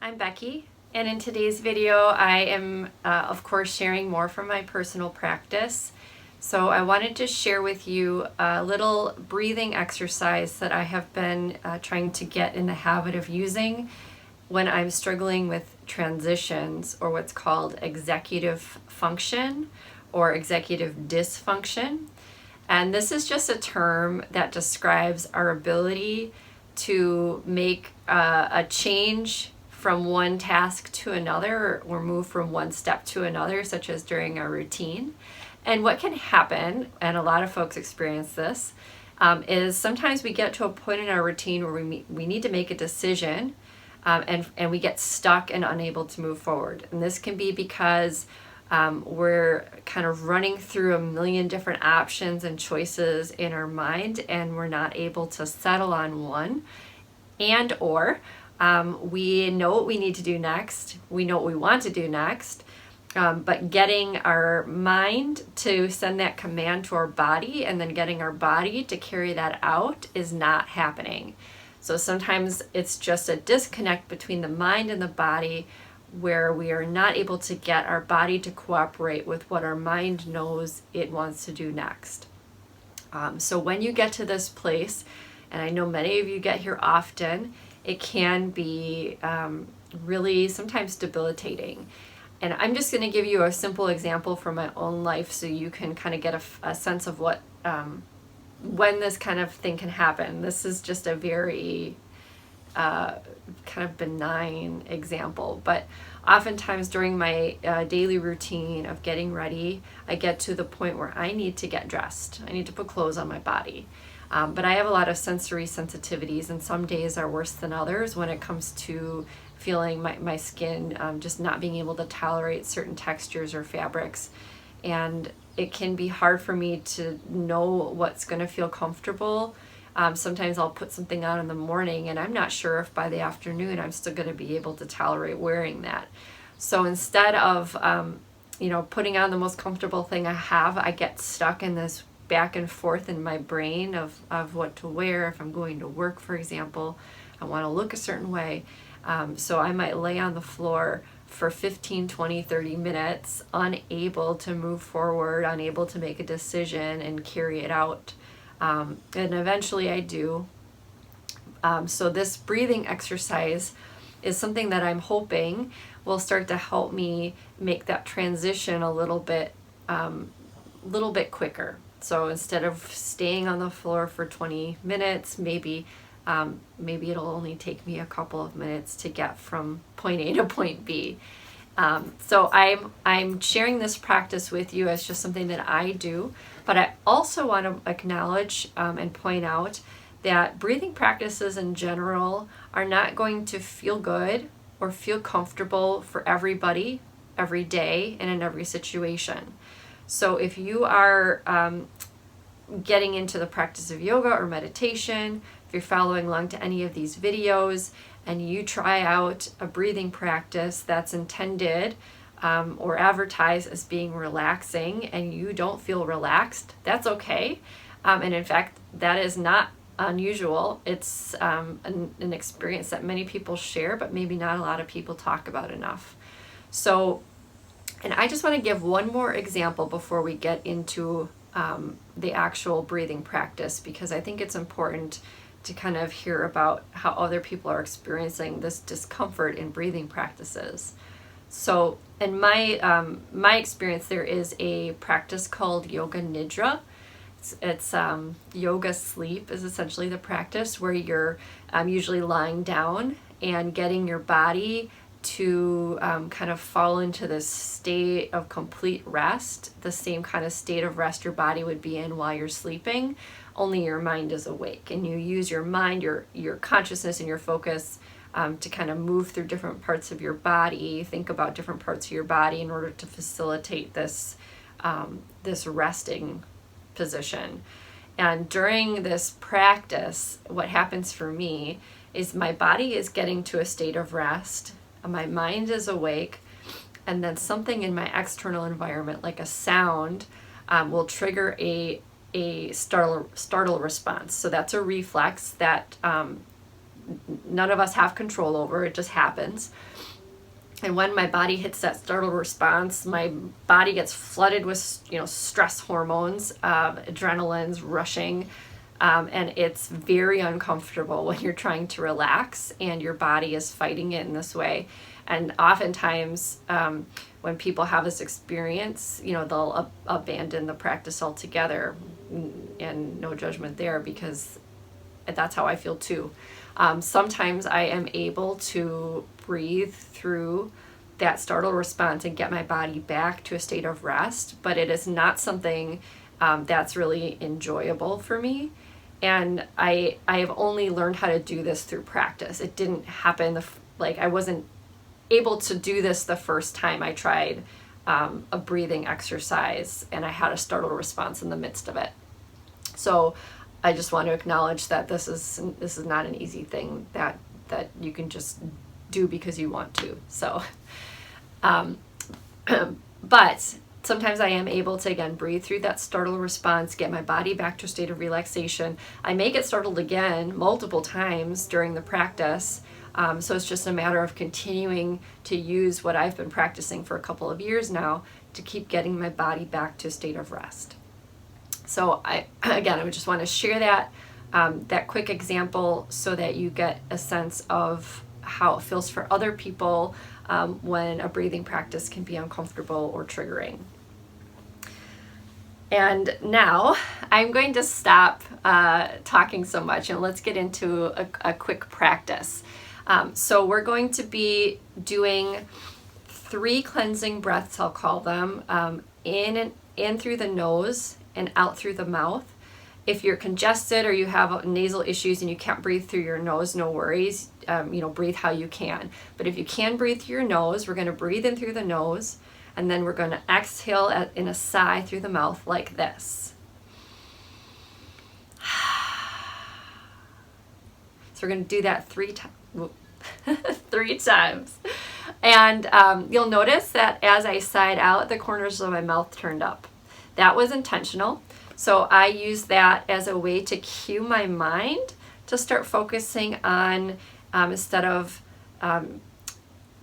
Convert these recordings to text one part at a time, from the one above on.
I'm Becky, and in today's video I am of course sharing more from my personal practice. So I wanted to share with you a little breathing exercise that I have been trying to get in the habit of using when I'm struggling with transitions, or what's called executive function or executive dysfunction. And this is just a term that describes our ability to make a change from one task to another, or move from one step to another, such as during a routine. And what can happen, and a lot of folks experience this, is sometimes we get to a point in our routine where we need to make a decision, and we get stuck and unable to move forward. And this can be because we're kind of running through a million different options and choices in our mind, and we're not able to settle on one. Or we know what we need to do next, we know what we want to do next, but getting our mind to send that command to our body and then getting our body to carry that out is not happening. So sometimes it's just a disconnect between the mind and the body, where we are not able to get our body to cooperate with what our mind knows it wants to do next. So when you get to this place, and I know many of you get here often, it can be really sometimes debilitating. And I'm just going to give you a simple example from my own life so you can kind of get a sense of what when this kind of thing can happen. This is just a very kind of benign example, but oftentimes during my daily routine of getting ready, I get to the point where I need to get dressed. I need to put clothes on my body. But I have a lot of sensory sensitivities, and some days are worse than others when it comes to feeling my skin just not being able to tolerate certain textures or fabrics. And it can be hard for me to know what's going to feel comfortable. Sometimes I'll put something on in the morning and I'm not sure if by the afternoon I'm still going to be able to tolerate wearing that. So instead of putting on the most comfortable thing I have, I get stuck in this back and forth in my brain of what to wear. If I'm going to work, for example, I want to look a certain way. So I might lay on the floor for 15, 20, 30 minutes, unable to move forward, unable to make a decision and carry it out. And eventually I do. So this breathing exercise is something that I'm hoping will start to help me make that transition a little bit quicker. So instead of staying on the floor for 20 minutes, maybe it'll only take me a couple of minutes to get from point A to point B. So I'm sharing this practice with you as just something that I do, but I also want to acknowledge and point out that breathing practices in general are not going to feel good or feel comfortable for everybody, every day, and in every situation. So if you are getting into the practice of yoga or meditation, if you're following along to any of these videos and you try out a breathing practice that's intended or advertised as being relaxing and you don't feel relaxed, that's okay. And in fact, that is not unusual. It's an experience that many people share, but maybe not a lot of people talk about enough. So, and I just want to give one more example before we get into the actual breathing practice, because I think it's important to kind of hear about how other people are experiencing this discomfort in breathing practices. So in my experience, there is a practice called yoga nidra. It's yoga sleep is essentially the practice where you're usually lying down and getting your body to kind of fall into this state of complete rest, the same kind of state of rest your body would be in while you're sleeping, only your mind is awake. And you use your mind, your consciousness and your focus to kind of move through different parts of your body, think about different parts of your body in order to facilitate this resting position. And during this practice, what happens for me is my body is getting to a state of rest, my mind is awake, and then something in my external environment, like a sound, will trigger a startle response. So that's a reflex that none of us have control over. It just happens. And when my body hits that startle response, my body gets flooded with, stress hormones, adrenaline's rushing, and it's very uncomfortable when you're trying to relax and your body is fighting it in this way. And oftentimes, when people have this experience, they'll abandon the practice altogether, and no judgment there, because that's how I feel too. Sometimes I am able to breathe through that startle response and get my body back to a state of rest, but it is not something that's really enjoyable for me. And I have only learned how to do this through practice. It didn't happen, I wasn't able to do this the first time I tried a breathing exercise and I had a startle response in the midst of it. So I just want to acknowledge that this is not an easy thing that you can just do because you want to. So, but sometimes I am able to, again, breathe through that startle response, get my body back to a state of relaxation. I may get startled again multiple times during the practice. So it's just a matter of continuing to use what I've been practicing for a couple of years now to keep getting my body back to a state of rest. So I would just want to share that quick example so that you get a sense of how it feels for other people when a breathing practice can be uncomfortable or triggering. And now I'm going to stop talking so much and let's get into a quick practice. So we're going to be doing 3 cleansing breaths, I'll call them, in through the nose and out through the mouth. If you're congested or you have nasal issues and you can't breathe through your nose, no worries. Breathe how you can. But if you can breathe through your nose, we're going to breathe in through the nose, and then we're going to exhale in a sigh through the mouth like this. So we're going to do that 3 times. 3 times. And you'll notice that as I sighed out, the corners of my mouth turned up. That was intentional. So I use that as a way to cue my mind to start focusing on, instead of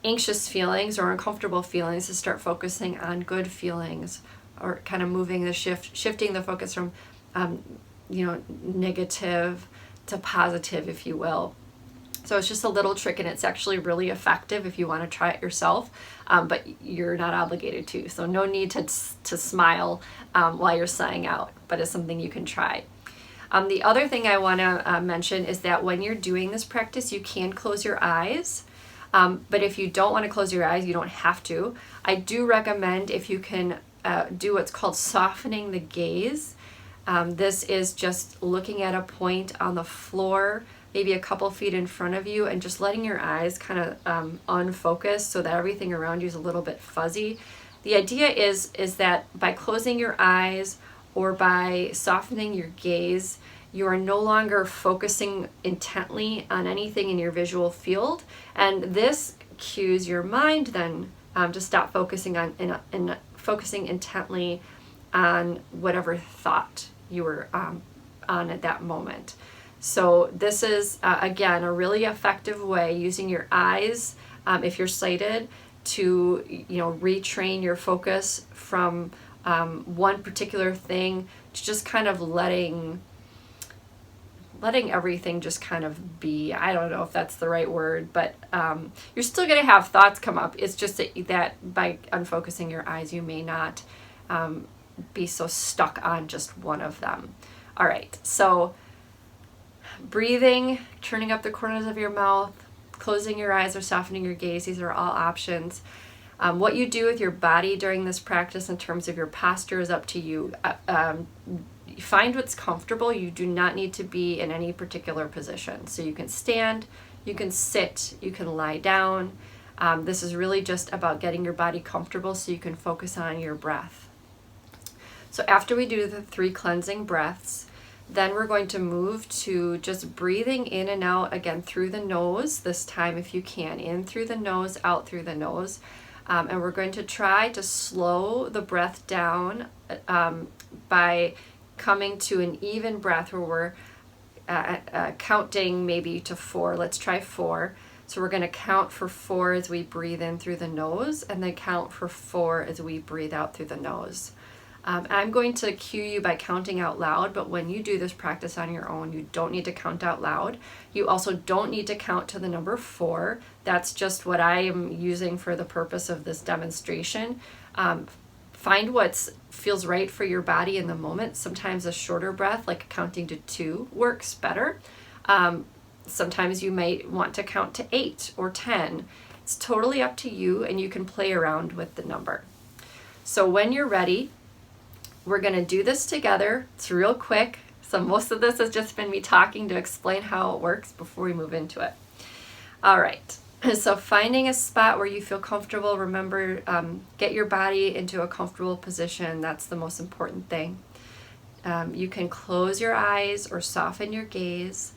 anxious feelings or uncomfortable feelings, to start focusing on good feelings, or kind of moving shifting the focus from, negative to positive, if you will. So it's just a little trick, and it's actually really effective if you want to try it yourself, but you're not obligated to. So no need to smile while you're sighing out, but it's something you can try. The other thing I want to mention is that when you're doing this practice, you can close your eyes, but if you don't want to close your eyes, you don't have to. I do recommend, if you can, do what's called softening the gaze. This is just looking at a point on the floor, maybe a couple feet in front of you, and just letting your eyes kind of unfocus so that everything around you is a little bit fuzzy. The idea is that by closing your eyes or by softening your gaze, you are no longer focusing intently on anything in your visual field, and this cues your mind then to stop focusing on focusing intently on whatever thought you were on at that moment. So this is, again, a really effective way, using your eyes, if you're sighted, to retrain your focus from one particular thing to just kind of letting everything just kind of be. I don't know if that's the right word, but you're still going to have thoughts come up. It's just that by unfocusing your eyes, you may not be so stuck on just one of them. All right, so breathing, turning up the corners of your mouth, closing your eyes or softening your gaze, these are all options. What you do with your body during this practice in terms of your posture is up to you. Find what's comfortable. You do not need to be in any particular position. So you can stand, you can sit, you can lie down. This is really just about getting your body comfortable so you can focus on your breath. So after we do the 3 cleansing breaths, then we're going to move to just breathing in and out, again, through the nose, this time if you can, in through the nose, out through the nose. And we're going to try to slow the breath down by coming to an even breath where we're counting maybe to 4. Let's try 4. So we're going to count for 4 as we breathe in through the nose, and then count for 4 as we breathe out through the nose. I'm going to cue you by counting out loud, but when you do this practice on your own, you don't need to count out loud. You also don't need to count to the number 4. That's just what I am using for the purpose of this demonstration. Find what feels right for your body in the moment. Sometimes a shorter breath, like counting to 2, works better. Sometimes you might want to count to 8 or 10. It's totally up to you, and you can play around with the number. So when you're ready, we're going to do this together. It's real quick. So most of this has just been me talking to explain how it works before we move into it. All right. So finding a spot where you feel comfortable. Remember, get your body into a comfortable position. That's the most important thing. You can close your eyes or soften your gaze.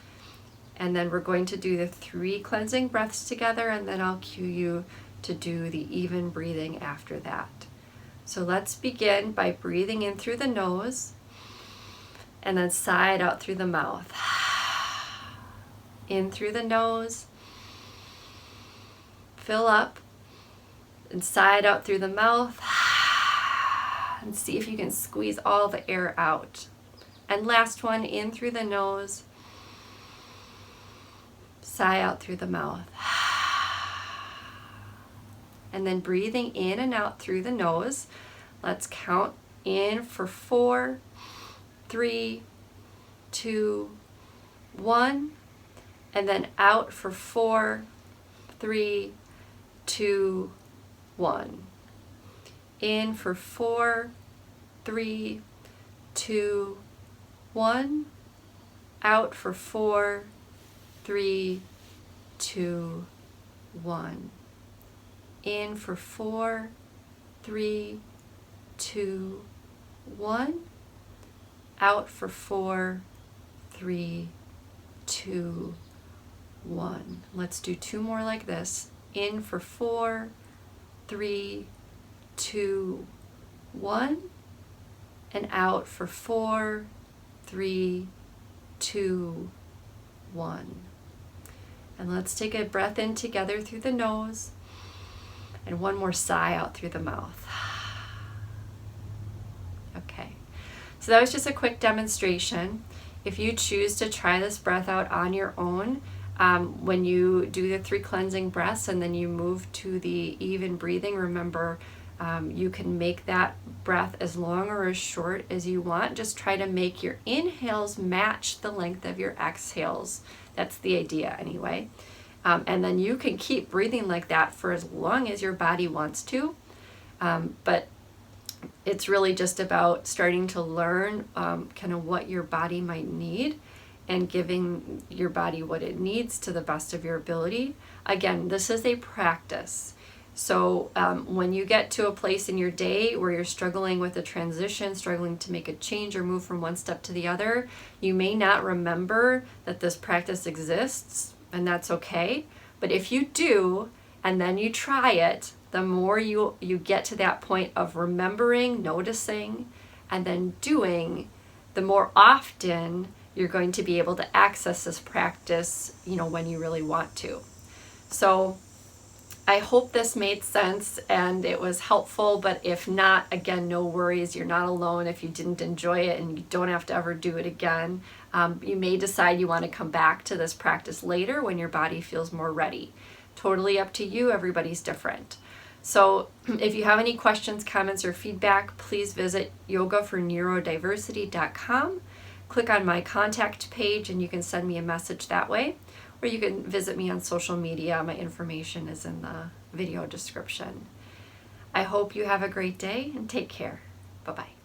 And then we're going to do the 3 cleansing breaths together, and then I'll cue you to do the even breathing after that. So let's begin by breathing in through the nose and then sigh it out through the mouth. In through the nose, fill up, and sigh it out through the mouth. And see if you can squeeze all the air out. And last one, in through the nose, sigh out through the mouth. And then breathing in and out through the nose. Let's count in for 4, 3, 2, 1. And then out for 4, 3, 2, 1. In for 4, 3, 2, 1. Out for 4, 3, 2, 1. In for 4, 3, 2, 1. Out for 4, 3, 2, 1. Let's do 2 more like this. In for 4, 3, 2, 1. And out for 4, 3, 2, 1. And let's take a breath in together through the nose, and one more sigh out through the mouth. Okay, so that was just a quick demonstration. If you choose to try this breath out on your own, when you do the 3 cleansing breaths and then you move to the even breathing, remember you can make that breath as long or as short as you want. Just try to make your inhales match the length of your exhales. That's the idea anyway. And then you can keep breathing like that for as long as your body wants to. But it's really just about starting to learn kind of what your body might need and giving your body what it needs to the best of your ability. Again, this is a practice. So when you get to a place in your day where you're struggling with a transition, struggling to make a change or move from one step to the other, you may not remember that this practice exists, and that's okay. But if you do, and then you try it, the more you get to that point of remembering, noticing, and then doing, the more often you're going to be able to access this practice, when you really want to. So I hope this made sense and it was helpful, but if not, again, no worries. You're not alone if you didn't enjoy it, and you don't have to ever do it again. You may decide you want to come back to this practice later when your body feels more ready. Totally up to you. Everybody's different. So if you have any questions, comments, or feedback, please visit yogaforneurodiversity.com. Click on my contact page and you can send me a message that way. Or you can visit me on social media. My information is in the video description. I hope you have a great day and take care. Bye-bye.